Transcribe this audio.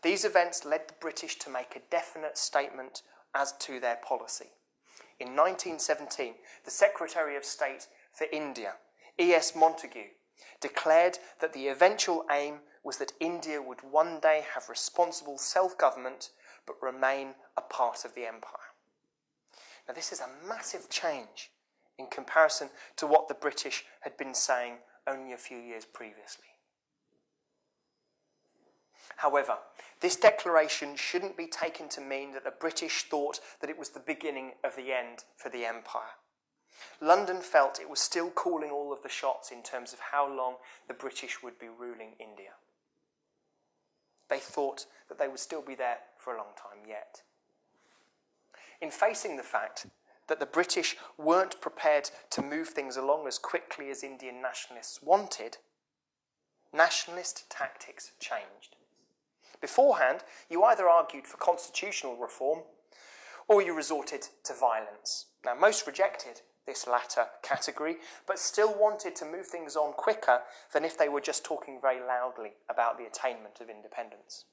These events led the British to make a definite statement as to their policy. In 1917, the Secretary of State for India, E.S. Montagu, declared that the eventual aim was that India would one day have responsible self-government but remain a part of the empire. Now, this is a massive change in comparison to what the British had been saying only a few years previously. However, this declaration shouldn't be taken to mean that the British thought that it was the beginning of the end for the empire. London felt it was still calling all of the shots in terms of how long the British would be ruling India. They thought that they would still be there for a long time yet. In facing the fact that the British weren't prepared to move things along as quickly as Indian nationalists wanted, nationalist tactics changed. Beforehand, you either argued for constitutional reform or you resorted to violence. Now, most rejected this latter category, but still wanted to move things on quicker than if they were just talking very loudly about the attainment of independence.